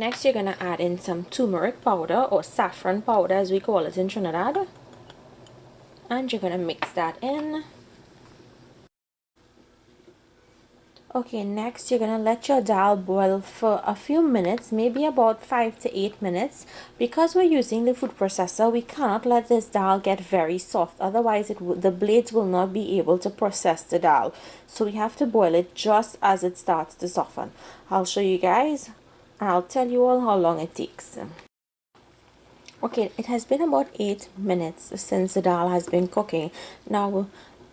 Next, you're gonna add in some turmeric powder, or saffron powder as we call it in Trinidad, and you're gonna mix that in. Okay, next you're gonna let your dal boil for a few minutes, maybe about 5 to 8 minutes. Because we're using the food processor, we cannot let this dal get very soft, otherwise the blades will not be able to process the dal. So we have to boil it just as it starts to soften. I'll show you guys, and I'll tell you all how long it takes. Okay, it has been about 8 minutes since the dal has been cooking. Now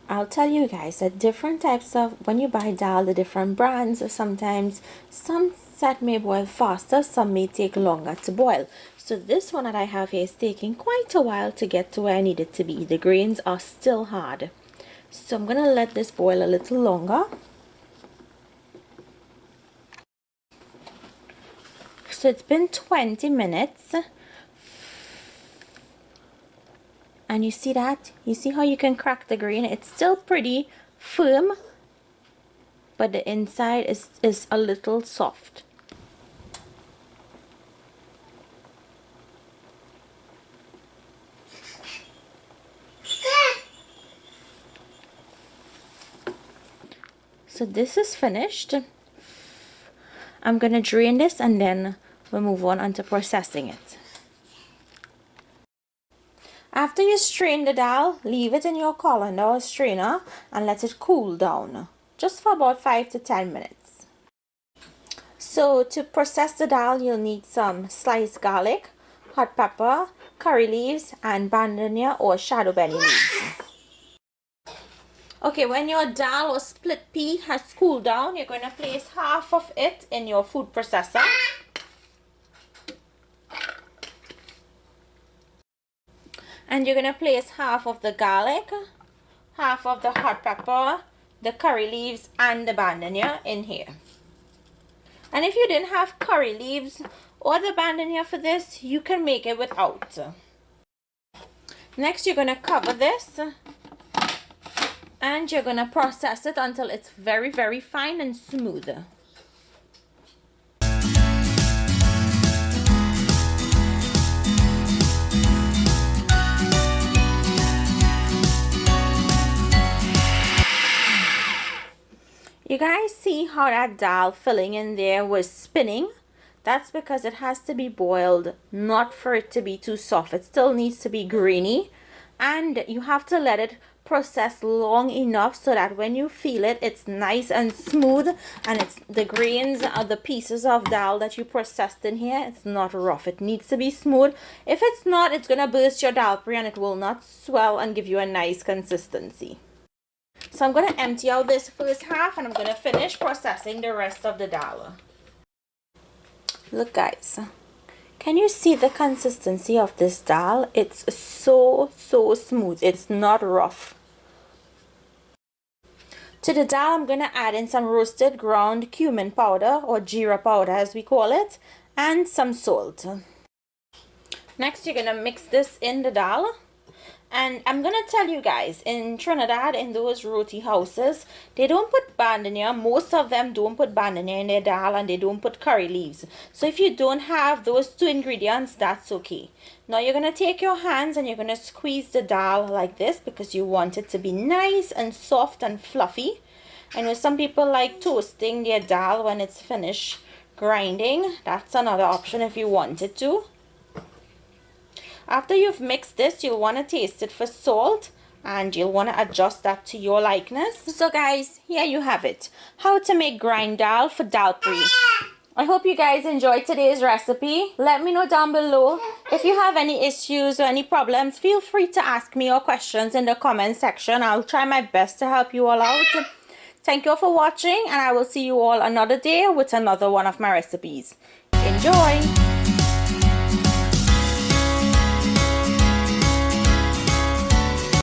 I'll tell you guys that different types of, when you buy dal, the different brands, sometimes some set may boil faster, some may take longer to boil. So this one that I have here is taking quite a while to get to where I need it to be. The grains are still hard. So I'm going to let this boil a little longer. So it's been 20 minutes. And you see that? You see how you can crack the grain? It's still pretty firm, but the inside is a little soft. So this is finished. I'm going to drain this and then we'll move on to processing it. After you strain the dal, leave it in your colander or strainer and let it cool down, just for about 5 to 10 minutes. So to process the dal, you'll need some sliced garlic, hot pepper, curry leaves, and bandania or shadow benny leaves. Okay, when your dal or split pea has cooled down, you're going to place half of it in your food processor. And you're going to place half of the garlic, half of the hot pepper, the curry leaves, and the bandania in here. And if you didn't have curry leaves or the bandania for this, you can make it without. Next, you're going to cover this. And you're going to process it until it's very, very fine and smooth. You guys see how that dal filling in there was spinning? That's because it has to be boiled, not for it to be too soft. It still needs to be grainy, and you have to let it process long enough so that when you feel it, it's nice and smooth, and it's the grains or the pieces of dal that you processed in here, it's not rough. It needs to be smooth. If it's not, it's gonna burst your dhalpuri and it will not swell and give you a nice consistency. So I'm going to empty out this first half and I'm going to finish processing the rest of the dal. Look guys, can you see the consistency of this dal? It's so smooth. It's not rough. To the dal, I'm going to add in some roasted ground cumin powder, or geera powder as we call it, and some salt. Next, you're going to mix this in the dal. And I'm gonna tell you guys, in Trinidad, in those roti houses, they don't put bandania. Most of them don't put bandania in their dal, and they don't put curry leaves. So if you don't have those two ingredients, that's okay. Now you're gonna take your hands and you're gonna squeeze the dal like this, because you want it to be nice and soft and fluffy. I know some people like toasting their dal when it's finished grinding. That's another option if you wanted to. After you've mixed this, you'll want to taste it for salt, and you'll want to adjust that to your likeness. So guys, here you have it. How to make grind dal for Dhalpuri. I hope you guys enjoyed today's recipe. Let me know down below. If you have any issues or any problems, feel free to ask me your questions in the comment section. I'll try my best to help you all out. Thank you all for watching, and I will see you all another day with another one of my recipes. Enjoy!